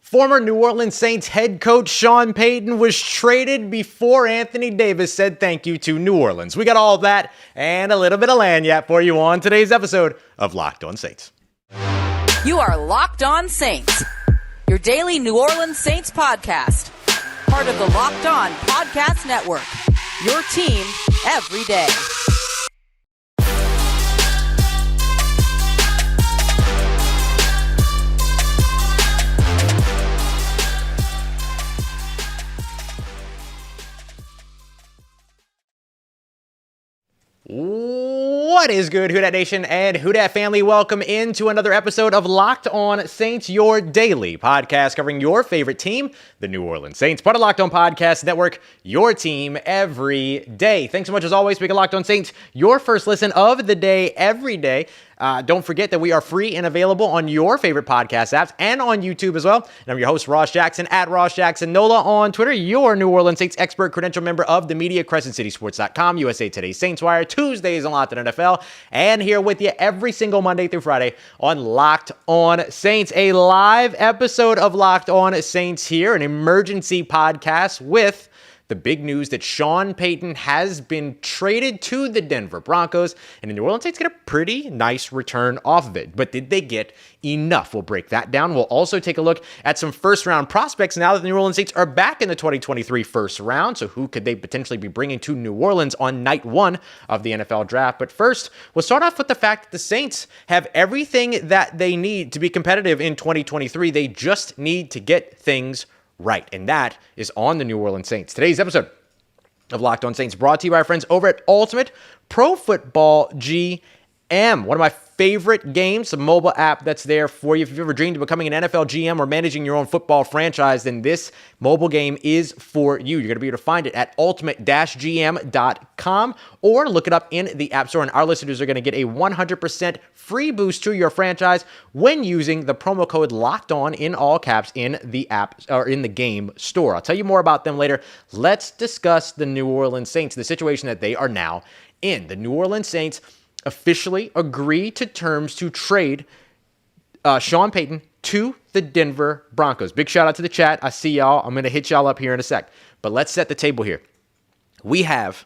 Former New Orleans Saints head coach Sean Payton was traded before Anthony Davis said thank you to New Orleans. We got all of that and a little bit of lagniappe for you on today's episode of Locked On Saints. You are Locked On Saints, your daily New Orleans Saints podcast. Part of the Locked On Podcast Network, your team every day. What is good, Who Dat Nation and Who Dat family? Welcome into another episode of Locked On Saints, your daily podcast covering your favorite team, the New Orleans Saints. Part of Locked On Podcast Network, your team every day. Thanks so much as always. We got Locked On Saints, your first listen of the day every day. Don't forget that we are free and available on your favorite podcast apps and on YouTube as well. And I'm your host, Ross Jackson, at Ross Jackson Nola on Twitter, your New Orleans Saints expert credential member of the media, CrescentCitySports.com, USA Today's Saints Wire, Tuesdays on Locked On NFL, and here with you every single Monday through Friday on Locked On Saints. A live episode of Locked On Saints here, an emergency podcast with the big news that Sean Payton has been traded to the Denver Broncos, and the New Orleans Saints get a pretty nice return off of it. But did they get enough? We'll break that down. We'll also take a look at some first-round prospects now that the New Orleans Saints are back in the 2023 first round. So who could they potentially be bringing to New Orleans on night one of the NFL draft? But first, we'll start off with the fact that the Saints have everything that they need to be competitive in 2023. They just need to get things right, and that is on the New Orleans Saints. Today's episode of Locked On Saints brought to you by our friends over at Ultimate Pro Football GM. One of my favorite games, a mobile app that's there for you. If you've ever dreamed of becoming an NFL GM or managing your own football franchise, then this mobile game is for you. You're going to be able to find it at ultimate-gm.com or look it up in the App Store. And our listeners are going to get a 100% free boost to your franchise when using the promo code Locked On in all caps in the app or in the game store. I'll tell you more about them later. Let's discuss the New Orleans Saints, the situation that they are now in. The New Orleans Saints officially agree to terms to trade Sean Payton to the Denver Broncos. Big shout out to the chat. I see y'all. I'm going to hit y'all up here in a sec. But let's set the table here. We have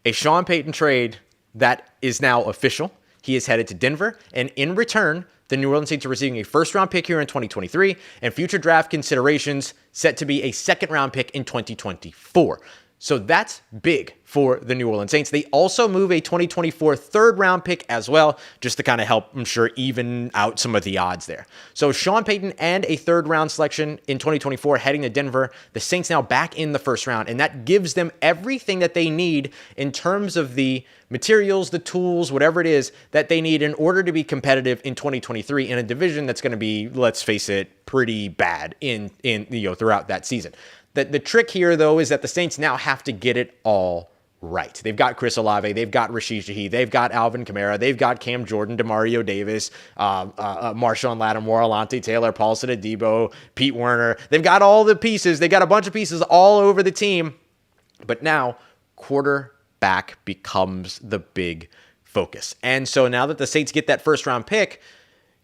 a Sean Payton trade that is now official. He is headed to Denver, and in return, the New Orleans Saints are receiving a first-round pick here in 2023 and future draft considerations set to be a second-round pick in 2024. So that's big for the New Orleans Saints. They also move a 2024 third-round pick as well, just to kind of help, I'm sure, even out some of the odds there. So Sean Payton and a third-round selection in 2024 heading to Denver. The Saints now back in the first round, and that gives them everything that they need in terms of the materials, the tools, whatever it is that they need in order to be competitive in 2023 in a division that's going to be, let's face it, pretty bad in throughout that season. The trick here, though, is that the Saints now have to get it all right. They've got Chris Olave, they've got Rashid Shaheed, they've got Alvin Kamara, they've got Cam Jordan, Demario Davis, Marshawn Lattimore, Alante Taylor, Paulson Adebo, Pete Werner. They've got all the pieces. They got a bunch of pieces all over the team. But now, quarterback becomes the big focus. And so now that the Saints get that first-round pick,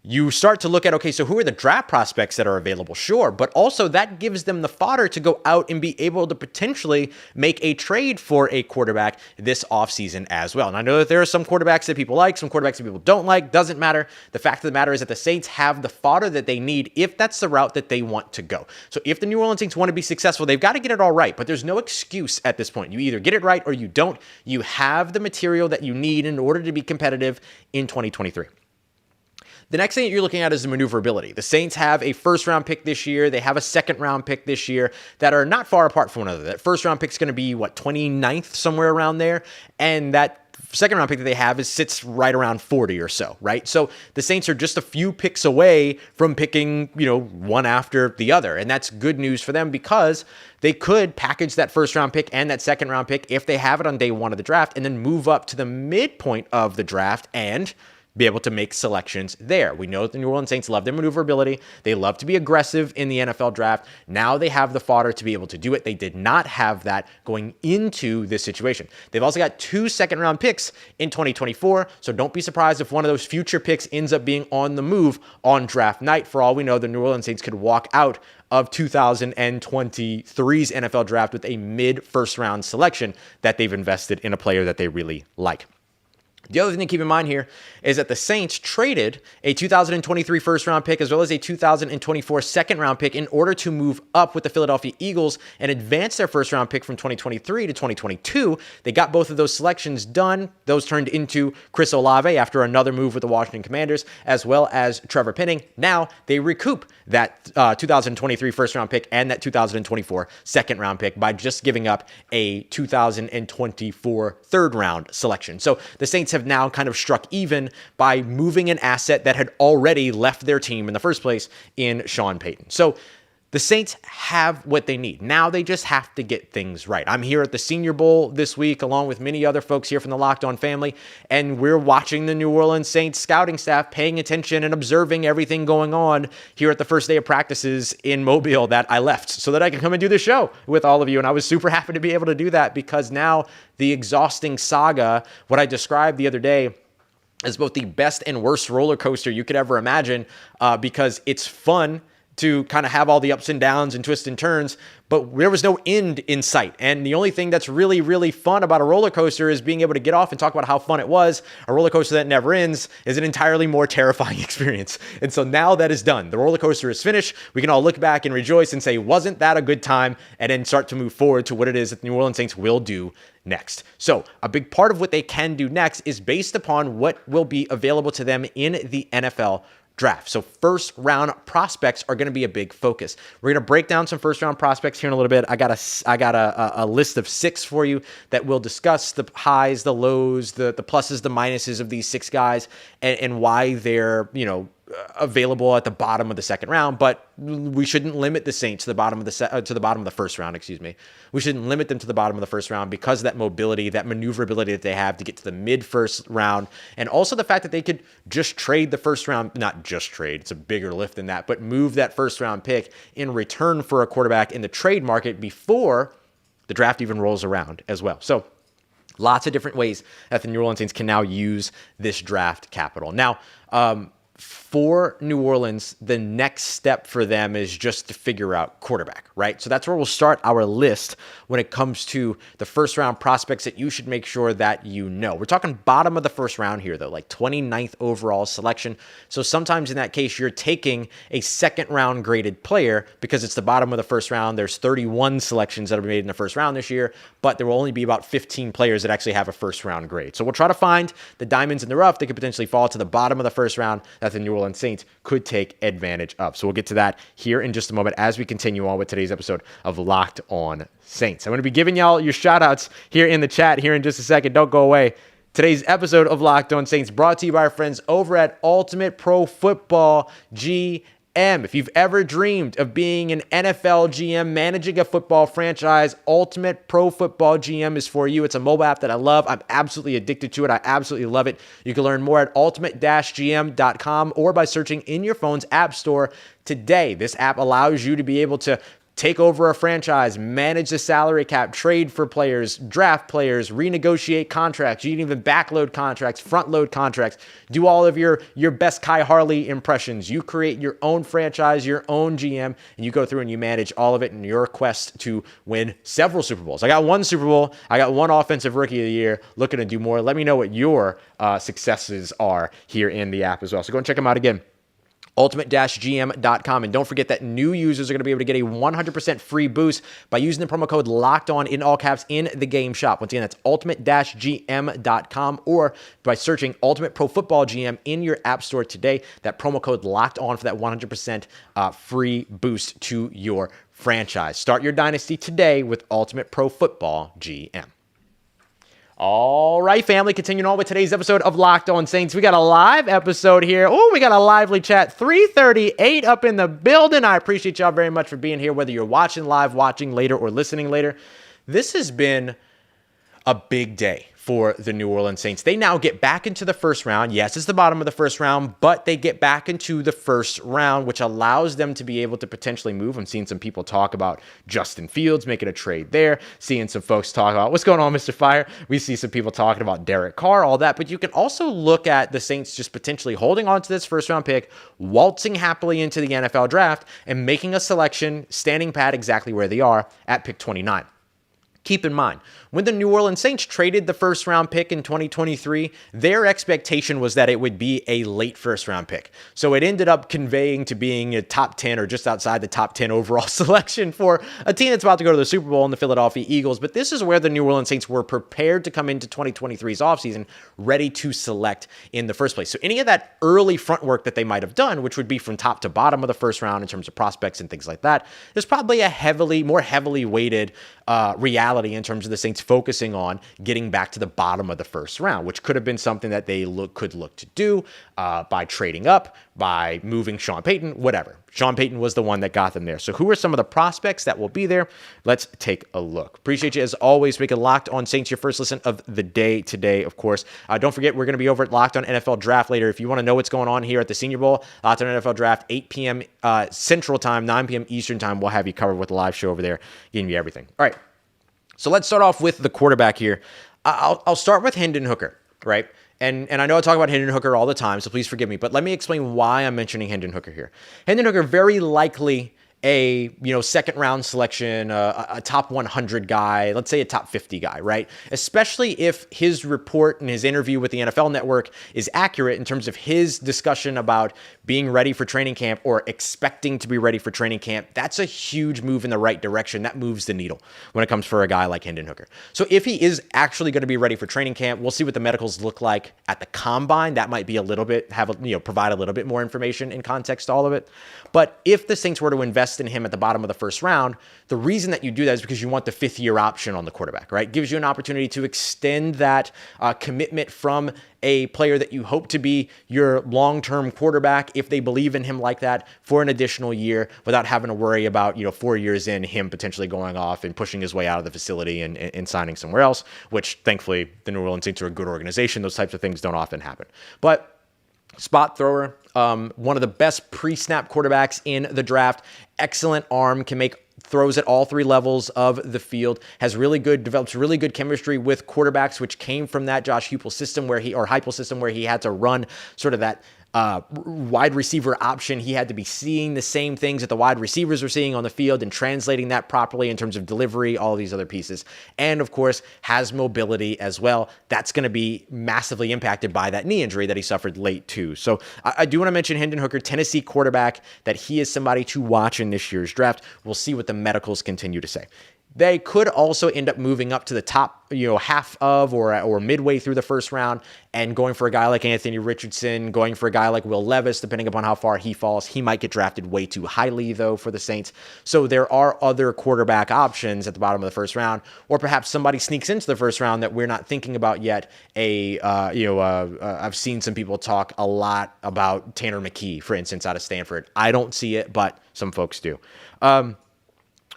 you start to look at, okay, so who are the draft prospects that are available? Sure, but also that gives them the fodder to go out and be able to potentially make a trade for a quarterback this offseason as well. And I know that there are some quarterbacks that people like, some quarterbacks that people don't like, doesn't matter. The fact of the matter is that the Saints have the fodder that they need if that's the route that they want to go. So if the New Orleans Saints want to be successful, they've got to get it all right, but there's no excuse at this point. You either get it right or you don't. You have the material that you need in order to be competitive in 2023. The next thing that you're looking at is the maneuverability. The Saints have a first-round pick this year. They have a second-round pick this year that are not far apart from one another. That first-round pick is going to be, 29th, somewhere around there. And that second-round pick that they have sits right around 40 or so, right? So the Saints are just a few picks away from picking, one after the other. And that's good news for them because they could package that first-round pick and that second-round pick if they have it on day one of the draft and then move up to the midpoint of the draft and be able to make selections there. We know that the New Orleans Saints love their maneuverability. They love to be aggressive in the NFL draft. Now they have the fodder to be able to do it. They did not have that going into this situation. They've also got 2 second-round picks in 2024, so don't be surprised if one of those future picks ends up being on the move on draft night. For all we know, the New Orleans Saints could walk out of 2023's NFL draft with a mid-first round selection that they've invested in a player that they really like. The other thing to keep in mind here is that the Saints traded a 2023 first-round pick as well as a 2024 second-round pick in order to move up with the Philadelphia Eagles and advance their first-round pick from 2023 to 2022. They got both of those selections done. Those turned into Chris Olave after another move with the Washington Commanders, as well as Trevor Penning. Now they recoup that 2023 first-round pick and that 2024 second-round pick by just giving up a 2024 third-round selection. So the Saints have now kind of struck even by moving an asset that had already left their team in the first place in Sean Payton. So the Saints have what they need. Now they just have to get things right. I'm here at the Senior Bowl this week, along with many other folks here from the Locked On family, and we're watching the New Orleans Saints scouting staff paying attention and observing everything going on here at the first day of practices in Mobile that I left so that I can come and do the show with all of you. And I was super happy to be able to do that because now the exhausting saga, what I described the other day, is both the best and worst roller coaster you could ever imagine because it's fun to kind of have all the ups and downs and twists and turns, but there was no end in sight. And the only thing that's really, really fun about a roller coaster is being able to get off and talk about how fun it was. A roller coaster that never ends is an entirely more terrifying experience. And so now that is done. The roller coaster is finished. We can all look back and rejoice and say, wasn't that a good time? And then start to move forward to what it is that the New Orleans Saints will do next. So a big part of what they can do next is based upon what will be available to them in the NFL draft. So first round prospects are going to be a big focus. We're going to break down some first round prospects here in a little bit. I got a list of 6 for you that will discuss the highs, the lows, the pluses, the minuses of these 6 guys and why they're, available at the bottom of the second round, but we shouldn't limit the Saints to the bottom of the first round, We shouldn't limit them to the bottom of the first round because of that mobility, that maneuverability that they have to get to the mid first round. And also the fact that they could just trade the first round, not just trade, it's a bigger lift than that, but move that first round pick in return for a quarterback in the trade market before the draft even rolls around as well. So lots of different ways that the New Orleans Saints can now use this draft capital. Now, for New Orleans, the next step for them is just to figure out quarterback, right? So that's where we'll start our list when it comes to the first round prospects that you should make sure that you know. We're talking bottom of the first round here, though, like 29th overall selection. So sometimes in that case, you're taking a second round graded player because it's the bottom of the first round. There's 31 selections that are made in the first round this year, but there will only be about 15 players that actually have a first round grade. So we'll try to find the diamonds in the rough that could potentially fall to the bottom of the first round that the New Orleans Saints could take advantage of. So we'll get to that here in just a moment as we continue on with today's episode of Locked On Saints. I'm going to be giving y'all your shout outs here in the chat here in just a second. Don't go away. Today's episode of Locked On Saints brought to you by our friends over at Ultimate Pro Football GM. If you've ever dreamed of being an NFL GM, managing a football franchise, Ultimate Pro Football GM is for you. It's a mobile app that I love. I'm absolutely addicted to it. I absolutely love it. You can learn more at ultimate-gm.com or by searching in your phone's app store today. This app allows you to be able to take over a franchise, manage the salary cap, trade for players, draft players, renegotiate contracts. You can even backload contracts, front load contracts, do all of your best Kai Harley impressions. You create your own franchise, your own GM, and you go through and you manage all of it in your quest to win several Super Bowls. I got 1 Super Bowl. I got 1 Offensive Rookie of the Year, looking to do more. Let me know what your successes are here in the app as well. So go and check them out again. ultimate-gm.com. And don't forget that new users are going to be able to get a 100% free boost by using the promo code LOCKEDON in all caps in the game shop. Once again, that's ultimate-gm.com or by searching Ultimate Pro Football GM in your app store today. That promo code LOCKEDON for that 100% free boost to your franchise. Start your dynasty today with Ultimate Pro Football GM. All right, family, continuing on with today's episode of Locked On Saints. We got a live episode here. Oh, we got a lively chat. 3:38 up in the building. I appreciate y'all very much for being here, whether you're watching live, watching later, or listening later. This has been a big day for the New Orleans Saints. They now get back into the first round. Yes, it's the bottom of the first round, but they get back into the first round, which allows them to be able to potentially move. I'm seeing some people talk about Justin Fields making a trade there, seeing some folks talk about what's going on, Mr. Fire. We see some people talking about Derek Carr, all that, but you can also look at the Saints just potentially holding on to this first round pick, waltzing happily into the NFL draft, and making a selection, standing pat exactly where they are at pick 29. Keep in mind, when the New Orleans Saints traded the first round pick in 2023, their expectation was that it would be a late first round pick. So it ended up conveying to being a top 10 or just outside the top 10 overall selection for a team that's about to go to the Super Bowl in the Philadelphia Eagles. But this is where the New Orleans Saints were prepared to come into 2023's offseason ready to select in the first place. So any of that early front work that they might have done, which would be from top to bottom of the first round in terms of prospects and things like that, there's probably a more heavily weighted reality in terms of the Saints focusing on getting back to the bottom of the first round, which could have been something that they could look to do by trading up, by moving Sean Payton, whatever. Sean Payton was the one that got them there. So who are some of the prospects that will be there? Let's take a look. Appreciate you as always. Make it Locked On Saints your first listen of the day today, of course. Don't forget, we're going to be over at Locked On NFL Draft later. If you want to know what's going on here at the Senior Bowl, Locked On NFL Draft, 8 p.m. Central Time, 9 p.m. Eastern Time. We'll have you covered with a live show over there, giving you everything. All right. So let's start off with the quarterback here. I'll start with Hendon Hooker, right? And I know I talk about Hendon Hooker all the time, so please forgive me. But let me explain why I'm mentioning Hendon Hooker here. Hendon Hooker, very likely a second round selection, a top 100 guy, let's say a top 50 guy, right? Especially if his report and his interview with the NFL Network is accurate in terms of his discussion about being ready for training camp or expecting to be ready for training camp. That's a huge move in the right direction. That moves the needle when it comes for a guy like Hendon Hooker. So if he is actually going to be ready for training camp, we'll see what the medicals look like at the combine. That might be provide a little bit more information in context to all of it. But if the Saints were to invest in him at the bottom of the first round, the reason that you do that is because you want the fifth-year option on the quarterback, right? Gives you an opportunity to extend that commitment from a player that you hope to be your long-term quarterback, if they believe in him like that, for an additional year without having to worry about, 4 years in, him potentially going off and pushing his way out of the facility and signing somewhere else, which thankfully the New Orleans Saints are a good organization. Those types of things don't often happen. But spot thrower, one of the best pre-snap quarterbacks in the draft, excellent arm, can make throws at all three levels of the field, develops really good chemistry with quarterbacks, which came from that Josh Heupel system where he had to run sort of that wide receiver option. He had to be seeing the same things that the wide receivers were seeing on the field and translating that properly in terms of delivery, all these other pieces. And of course, has mobility as well. That's going to be massively impacted by that knee injury that he suffered late too. So I do want to mention Hendon Hooker, Tennessee quarterback, that he is somebody to watch in this year's draft. We'll see what the medicals continue to say. They could also end up moving up to the top, half of or midway through the first round and going for a guy like Anthony Richardson, going for a guy like Will Levis, depending upon how far he falls. He might get drafted way too highly, though, for the Saints. So there are other quarterback options at the bottom of the first round, or perhaps somebody sneaks into the first round that we're not thinking about yet. I've seen some people talk a lot about Tanner McKee, for instance, out of Stanford. I don't see it, but some folks do.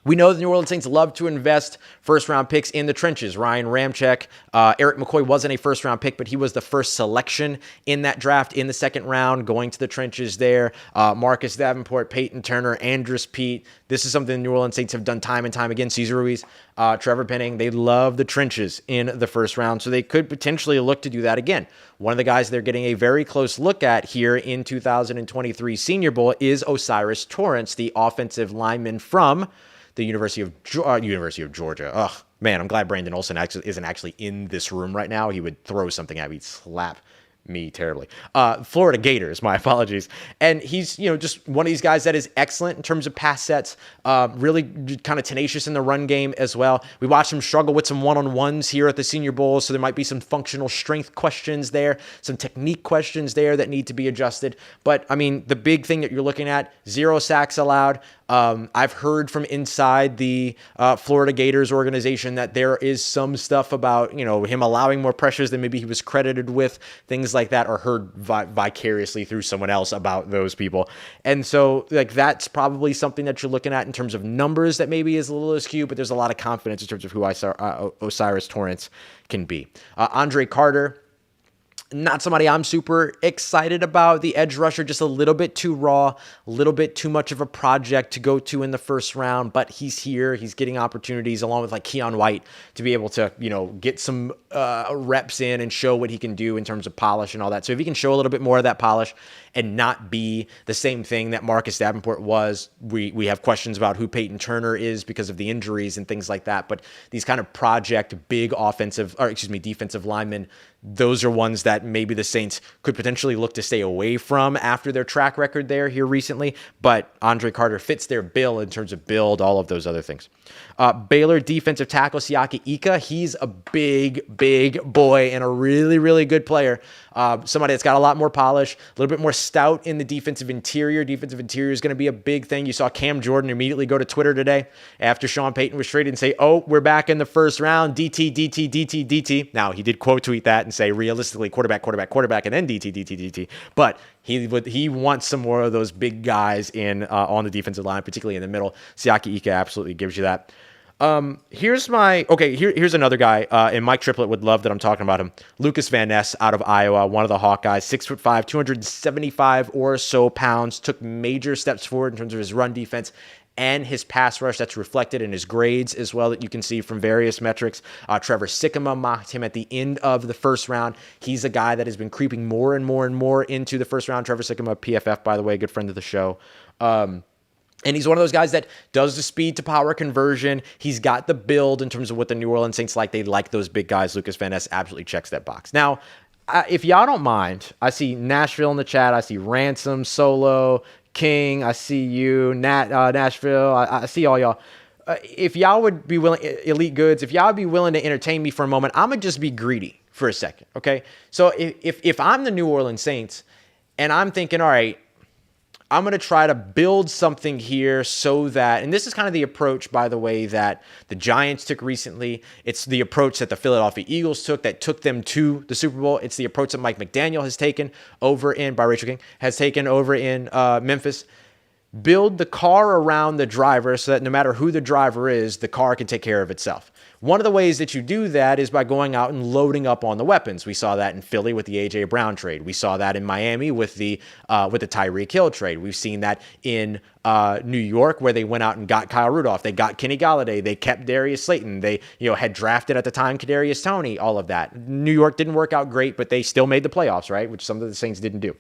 We know the New Orleans Saints love to invest first-round picks in the trenches. Ryan Ramczyk, Eric McCoy wasn't a first-round pick, but he was the first selection in that draft in the second round, going to the trenches there. Marcus Davenport, Peyton Turner, Andrus Peat. This is something the New Orleans Saints have done time and time again. Cesar Ruiz, Trevor Penning, they love the trenches in the first round, so they could potentially look to do that again. One of the guys they're getting a very close look at here in 2023 Senior Bowl is O'Cyrus Torrence, the offensive lineman from the University of Georgia. Ugh, man, I'm glad Brandon Olsen isn't actually in this room right now. He would throw something at me, he'd slap me terribly. Florida Gators, my apologies. And he's, just one of these guys that is excellent in terms of pass sets, really kind of tenacious in the run game as well. We watched him struggle with some one-on-ones here at the Senior Bowl, so there might be some functional strength questions there, some technique questions there that need to be adjusted. But, the big thing that you're looking at, 0 sacks allowed, I've heard from inside the Florida Gators organization that there is some stuff about, him allowing more pressures than maybe he was credited with, things like that, or heard vicariously through someone else about those people. And so that's probably something that you're looking at in terms of numbers that maybe is a little askew, but there's a lot of confidence in terms of who Osiris Torrence can be. Andre Carter, not somebody I'm super excited about. The edge rusher, just a little bit too raw, a little bit too much of a project to go to in the first round, but he's here. He's getting opportunities along with Keon White to be able to, get some reps in and show what he can do in terms of polish and all that. So if he can show a little bit more of that polish and not be the same thing that Marcus Davenport was, we have questions about who Peyton Turner is because of the injuries and things like that. But these kind of project big defensive linemen, those are ones that maybe the Saints could potentially look to stay away from after their track record there here recently. But Andre Carter fits their bill in terms of build, all of those other things. Baylor defensive tackle Siaki Ika, he's a big boy and a really, really good player. Somebody that's got a lot more polish, a little bit more stout in the defensive interior. Defensive interior is going to be a big thing. You saw Cam Jordan immediately go to Twitter today after Sean Payton was traded and say, "Oh, we're back in the first round, DT, DT, DT, DT." Now, he did quote tweet that and say, realistically, quarterback, and then DT, DT, DT. But he wants some more of those big guys on the defensive line, particularly in the middle. Siaki Ika absolutely gives you that. Here's another guy, and Mike Triplett would love that I'm talking about him. Lucas Van Ness out of Iowa, one of the Hawkeyes, 6'5", 275 or so pounds, took major steps forward in terms of his run defense and his pass rush. That's reflected in his grades as well that you can see from various metrics. Trevor Sikkema mocked him at the end of the first round. He's a guy that has been creeping more and more into the first round. Trevor Sikkema, PFF, by the way, good friend of the show. And he's one of those guys that does the speed to power conversion. He's got the build in terms of what the New Orleans Saints like. They like those big guys. Lucas Van Ness absolutely checks that box. Now, if y'all don't mind, I see Nashville in the chat. I see Ransom, Solo, King. I see you, Nashville. I see all y'all. If y'all would be willing, Elite Goods, if y'all would be willing to entertain me for a moment, I'm going to just be greedy for a second, okay? So if I'm the New Orleans Saints and I'm thinking, all right, I'm going to try to build something here so that, and this is kind of the approach, by the way, that the Giants took recently. It's the approach that the Philadelphia Eagles took that took them to the Super Bowl. It's the approach that Mike McDaniel has taken over in Memphis. Build the car around the driver so that no matter who the driver is, the car can take care of itself. One of the ways that you do that is by going out and loading up on the weapons. We saw that in Philly with the A.J. Brown trade. We saw that in Miami with the Tyreek Hill trade. We've seen that in New York where they went out and got Kyle Rudolph. They got Kenny Galladay. They kept Darius Slayton. They had drafted at the time Kadarius Toney, all of that. New York didn't work out great, but they still made the playoffs, right? Which some of the Saints didn't do.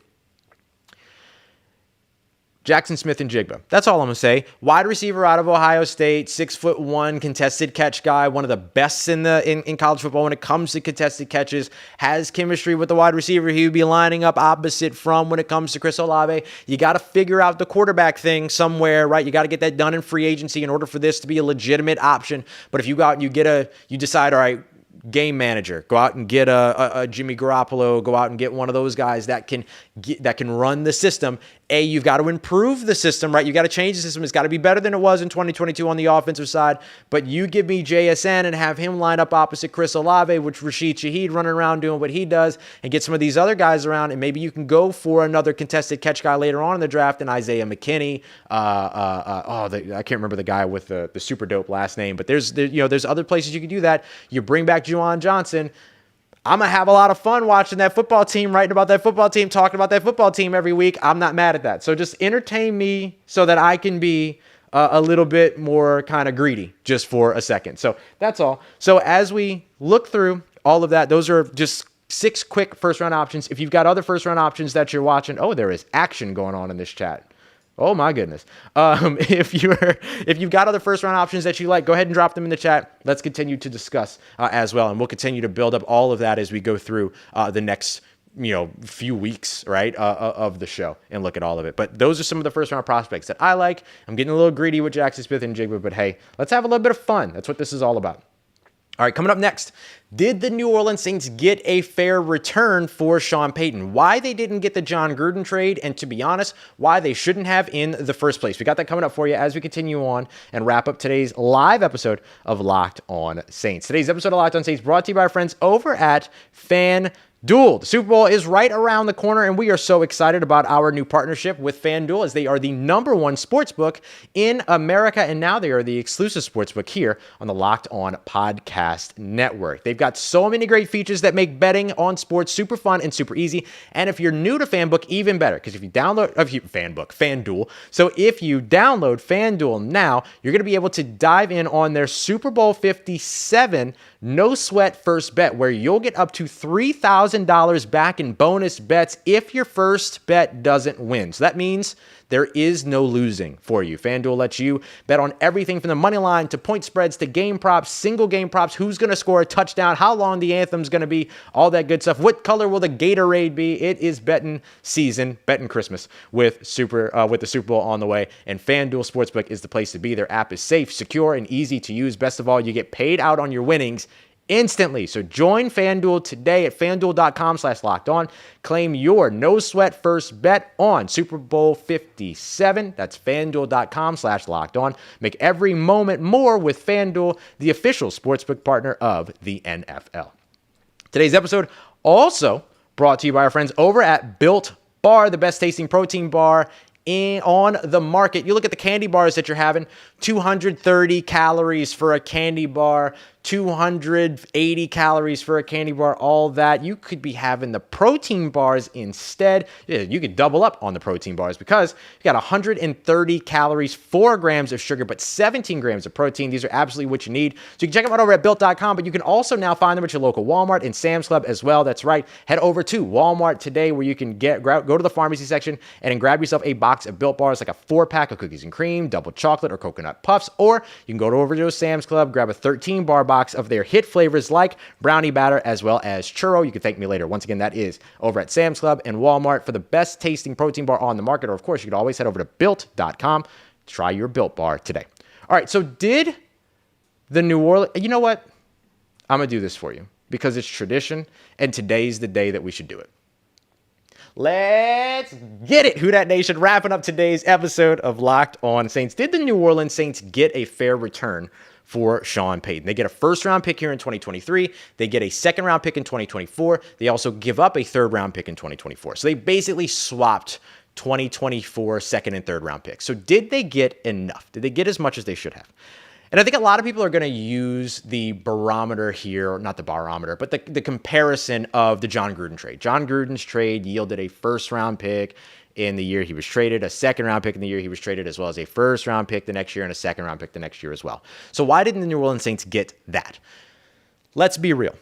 Jackson Smith-Njigba. That's all I'm going to say. Wide receiver out of Ohio State, 6'1", contested catch guy, one of the best in college football when it comes to contested catches, has chemistry with the wide receiver he would be lining up opposite from when it comes to Chris Olave. You got to figure out the quarterback thing somewhere, right? You got to get that done in free agency in order for this to be a legitimate option. But if you go out and you decide, all right, game manager, go out and get a Jimmy Garoppolo, go out and get one of those guys that can run the system. You've got to improve the system, right? You got to change the system. It's got to be better than it was in 2022 on the offensive side. But you give me JSN and have him line up opposite Chris Olave, which Rashid Shaheed running around doing what he does, and get some of these other guys around, and maybe you can go for another contested catch guy later on in the draft, and Isaiah McKinney. I can't remember the guy with the super dope last name, but there's other places you can do that. You bring back Juwan Johnson. I'm going to have a lot of fun watching that football team, writing about that football team, talking about that football team every week. I'm not mad at that. So just entertain me so that I can be a little bit more kind of greedy just for a second. So that's all. So as we look through all of that, those are just 6 quick first-round options. If you've got other first-round options that you're watching, there is action going on in this chat. Oh my goodness. If you've got other first round options that you like, go ahead and drop them in the chat. Let's continue to discuss as well. And we'll continue to build up all of that as we go through the next few weeks, right, of the show and look at all of it. But those are some of the first round prospects that I like. I'm getting a little greedy with Jackson Smith-Njigba, but hey, let's have a little bit of fun. That's what this is all about. All right, coming up next, did the New Orleans Saints get a fair return for Sean Payton? Why they didn't get the John Gruden trade, and to be honest, why they shouldn't have in the first place. We got that coming up for you as we continue on and wrap up today's live episode of Locked On Saints. Today's episode of Locked On Saints brought to you by our friends over at FanDuel. The Super Bowl is right around the corner, and we are so excited about our new partnership with FanDuel as they are the #1 sportsbook in America, and now they are the exclusive sportsbook here on the Locked On Podcast Network. They've got so many great features that make betting on sports super fun and super easy, and if you're new to FanBook, even better, because if you download FanDuel, so if you download FanDuel now, you're going to be able to dive in on their Super Bowl 57 no sweat first bet, where you'll get up to $3,000 back in bonus bets if your first bet doesn't win. So that means there is no losing for you. FanDuel lets you bet on everything from the money line to point spreads to game props, single game props, who's going to score a touchdown, how long the anthem's going to be, all that good stuff. What color will the Gatorade be? It is betting season, betting Christmas with the Super Bowl on the way. And FanDuel Sportsbook is the place to be. Their app is safe, secure, and easy to use. Best of all, you get paid out on your winnings instantly. So join FanDuel today at FanDuel.com/lockedon. Claim your no sweat first bet on Super Bowl 57. That's FanDuel.com/lockedon. Make every moment more with FanDuel, the official sportsbook partner of the NFL. Today's episode also brought to you by our friends over at Built Bar, the best tasting protein bar on the market. You look at the candy bars that you're having, 230 calories for a candy bar, 280 calories for a candy bar, all that. You could be having the protein bars instead. Yeah, you could double up on the protein bars because you got 130 calories, 4 grams of sugar, but 17 grams of protein. These are absolutely what you need. So you can check them out over at Built.com, but you can also now find them at your local Walmart and Sam's Club as well. That's right. Head over to Walmart today where you can go to the pharmacy section and grab yourself a box of Built Bars, like a 4-pack of cookies and cream, double chocolate, or coconut puffs, or you can go over to Sam's Club, grab a 13-bar box of their hit flavors like brownie batter as well as churro. You can thank me later. Once again, that is over at Sam's Club and Walmart for the best tasting protein bar on the market. Or of course, you can always head over to Built.com to try your Built Bar today. All right, so did the New Orleans... You know what? I'm going to do this for you because it's tradition, and today's the day that we should do it. Let's get it, Who Dat Nation. Wrapping up today's episode of Locked On Saints. Did the New Orleans Saints get a fair return for Sean Payton? They get a first-round pick here in 2023. They get a second-round pick in 2024. They also give up a third-round pick in 2024. So they basically swapped 2024 second and third-round picks. So did they get enough? Did they get as much as they should have? And I think a lot of people are going to use the barometer here, or not the barometer, but the comparison of the John Gruden trade. John Gruden's trade yielded a first-round pick in the year he was traded, a second-round pick in the year he was traded, as well as a first-round pick the next year and a second-round pick the next year as well. So why didn't the New Orleans Saints get that? Let's be real.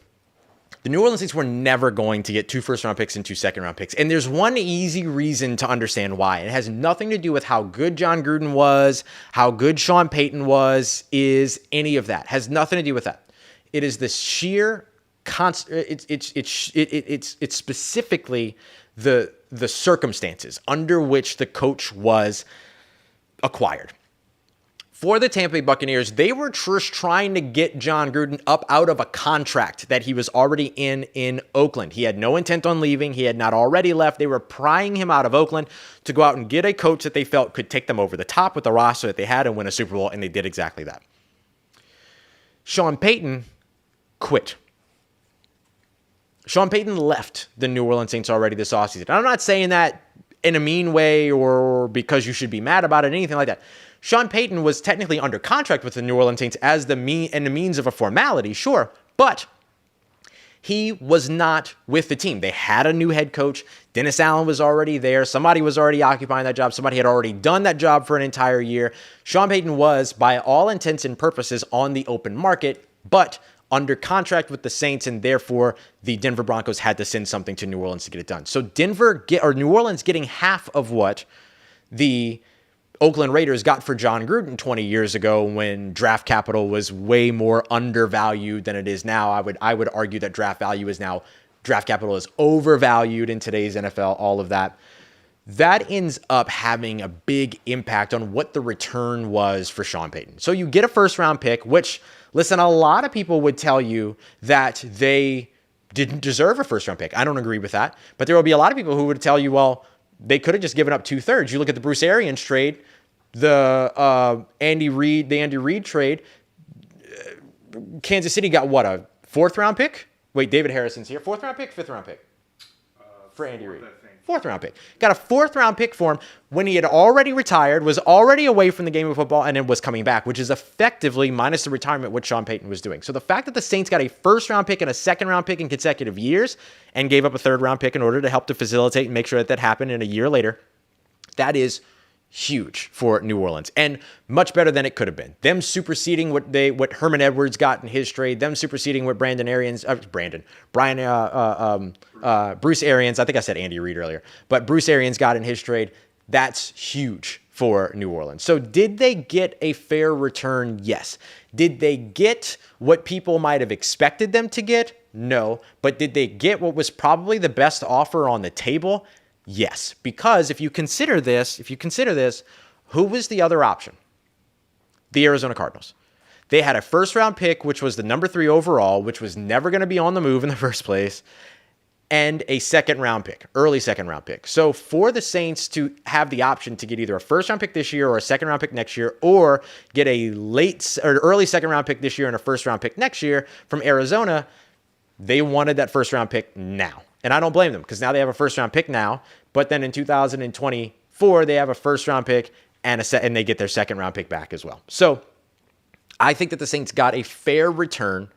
The New Orleans Saints were never going to get 2 first-round picks and 2 second-round picks. And there's one easy reason to understand why. It has nothing to do with how good John Gruden was, how good Sean Payton was, is any of that. It has nothing to do with that. It is the sheer, it's specifically the circumstances under which the coach was acquired. For the Tampa Bay Buccaneers, they were just trying to get John Gruden up out of a contract that he was already in Oakland. He had no intent on leaving. He had not already left. They were prying him out of Oakland to go out and get a coach that they felt could take them over the top with the roster that they had and win a Super Bowl, and they did exactly that. Sean Payton quit. Sean Payton left the New Orleans Saints already this offseason. I'm not saying that in a mean way or because you should be mad about it, anything like that. Sean Payton was technically under contract with the New Orleans Saints as the means of a formality, sure, but he was not with the team. They had a new head coach. Dennis Allen was already there. Somebody was already occupying that job. Somebody had already done that job for an entire year. Sean Payton was, by all intents and purposes, on the open market, but under contract with the Saints, and therefore the Denver Broncos had to send something to New Orleans to get it done. So New Orleans getting half of what the Oakland Raiders got for John Gruden 20 years ago when draft capital was way more undervalued than it is now. I would argue that draft capital is overvalued in today's NFL, all of that. that ends up having a big impact on what the return was for Sean Payton. So you get a first round pick, which, listen, a lot of people would tell you that they didn't deserve a first round pick. I don't agree with that. But there will be a lot of people who would tell you, well, they could have just given up 2/3. You look at the Bruce Arians trade, the Andy Reid trade. Kansas City got what, a 4th round pick? Wait, David Harrison's here. 4th round pick, 5th round pick for Andy Reid. 4th round pick. Got a 4th round pick for him when he had already retired, was already away from the game of football, and then was coming back, which is effectively, minus the retirement, what Sean Payton was doing. So the fact that the Saints got a 1st round pick and a 2nd round pick in consecutive years and gave up a 3rd round pick in order to help to facilitate and make sure that that happened in a year later, that is huge for New Orleans, and much better than it could have been. Them superseding what Herman Edwards got in his trade, them superseding what Bruce Arians, I think I said Andy Reid earlier, but Bruce Arians got in his trade. That's huge for New Orleans. So did they get a fair return? Yes. Did they get what people might have expected them to get? No. But did they get what was probably the best offer on the table? Yes, because if you consider this, who was the other option? The Arizona Cardinals. They had a 1st round pick, which was the number 3 overall, which was never going to be on the move in the first place, and a 2nd round pick, early 2nd round pick. So for the Saints to have the option to get either a 1st round pick this year or a 2nd round pick next year, or get a late or early 2nd round pick this year and a 1st round pick next year from Arizona, they wanted that 1st round pick now. And I don't blame them, because now they have a 1st round pick now, but then in 2024, they have a 1st round pick and they get their 2nd round pick back as well. So I think that the Saints got a fair return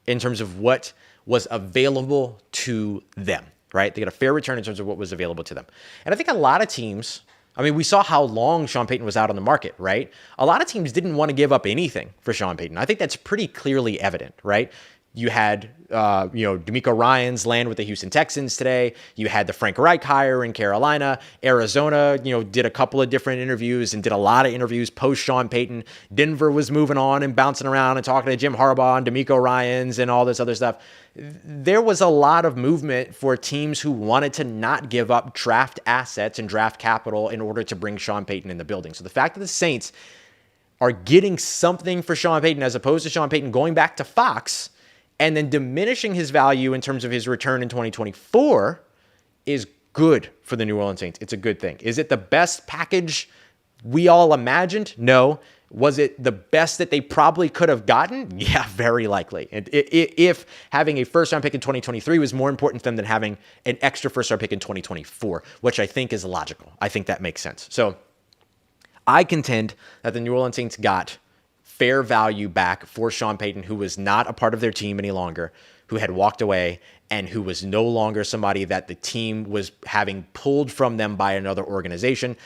in terms of what was available to them, right? They got a fair return in terms of what was available to them. And I think a lot of teams, I mean, we saw how long Sean Payton was out on the market, right? A lot of teams didn't want to give up anything for Sean Payton. I think that's pretty clearly evident, right? You had, D'Amico Ryans land with the Houston Texans today. You had the Frank Reich hire in Carolina. Arizona, did a couple of different interviews and did a lot of interviews post Sean Payton. Denver was moving on and bouncing around and talking to Jim Harbaugh and D'Amico Ryans and all this other stuff. There was a lot of movement for teams who wanted to not give up draft assets and draft capital in order to bring Sean Payton in the building. So the fact that the Saints are getting something for Sean Payton as opposed to Sean Payton going back to Fox and then diminishing his value in terms of his return in 2024 is good for the New Orleans Saints. It's a good thing. Is it the best package we all imagined? No. Was it the best that they probably could have gotten? Yeah, very likely. If having a 1st round pick in 2023 was more important to them than having an extra 1st round pick in 2024, which I think is logical. I think that makes sense. So I contend that the New Orleans Saints got fair value back for Sean Payton, who was not a part of their team any longer, who had walked away, and who was no longer somebody that the team was having pulled from them by another organization.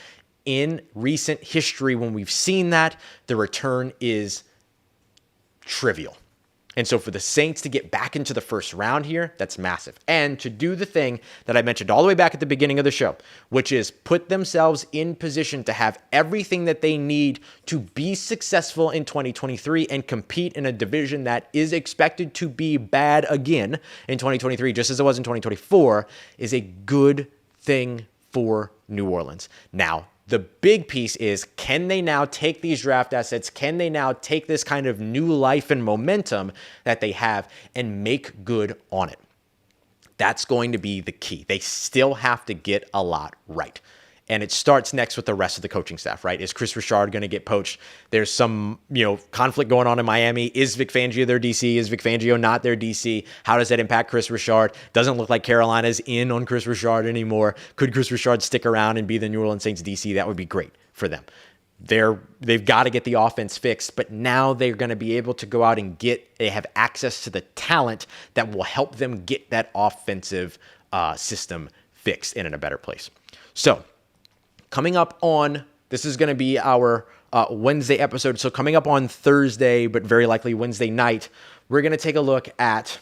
In recent history, when we've seen that, the return is trivial. And so for the Saints to get back into the 1st round here, that's massive. And to do the thing that I mentioned all the way back at the beginning of the show, which is put themselves in position to have everything that they need to be successful in 2023 and compete in a division that is expected to be bad again in 2023, just as it was in 2024, is a good thing for New Orleans. Now, the big piece is, can they now take these draft assets? Can they now take this kind of new life and momentum that they have and make good on it? That's going to be the key. They still have to get a lot right. And it starts next with the rest of the coaching staff, right? Is Chris Richard going to get poached? There's some, conflict going on in Miami. Is Vic Fangio their DC? Is Vic Fangio not their DC? How does that impact Chris Richard? Doesn't look like Carolina's in on Chris Richard anymore. Could Chris Richard stick around and be the New Orleans Saints DC? That would be great for them. They've got to get the offense fixed, but now they're going to be able to go out and they have access to the talent that will help them get that offensive system fixed and in a better place. So, coming up on, this is going to be our Wednesday episode. So coming up on Thursday, but very likely Wednesday night, we're going to take a look at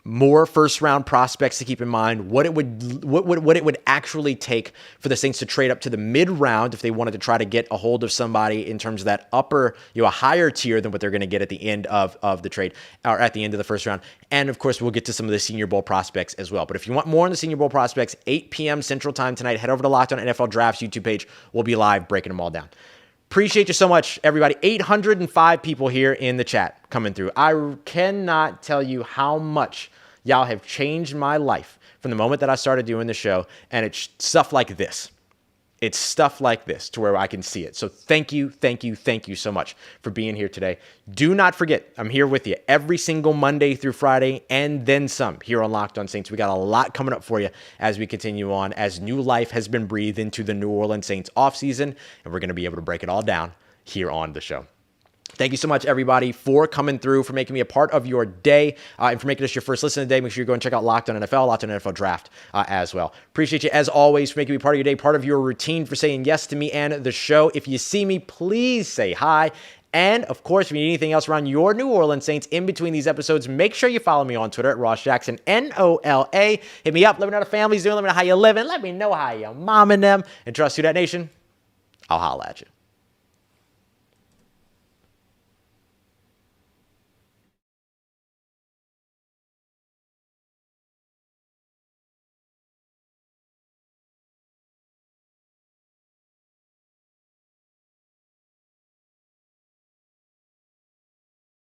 more first round prospects to keep in mind, what it would actually take for the Saints to trade up to the mid round if they wanted to try to get a hold of somebody in terms of that upper, a higher tier than what they're going to get at the end of the trade or at the end of the first round. And of course, we'll get to some of the Senior Bowl prospects as well. But if you want more on the Senior Bowl prospects, 8 p.m. Central Time tonight, head over to Locked On NFL Drafts YouTube page. We'll be live breaking them all down. Appreciate you so much, everybody. 805 people here in the chat coming through. I cannot tell you how much y'all have changed my life from the moment that I started doing the show. And it's stuff like this. It's stuff like this to where I can see it. So thank you so much for being here today. Do not forget, I'm here with you every single Monday through Friday and then some here on Locked On Saints. We got a lot coming up for you as we continue on, as new life has been breathed into the New Orleans Saints offseason, and we're going to be able to break it all down here on the show. Thank you so much, everybody, for coming through, for making me a part of your day, and for making us your first listen today. Make sure you go and check out Locked On NFL, Locked On NFL Draft as well. Appreciate you, as always, for making me part of your day, part of your routine, for saying yes to me and the show. If you see me, please say hi. And, of course, if you need anything else around your New Orleans Saints in between these episodes, make sure you follow me on Twitter at Ross Jackson, NOLA. Hit me up. Let me know how the family's doing. Let me know how you're living. Let me know how your mom and them. And trust Who Dat Nation. I'll holla at you.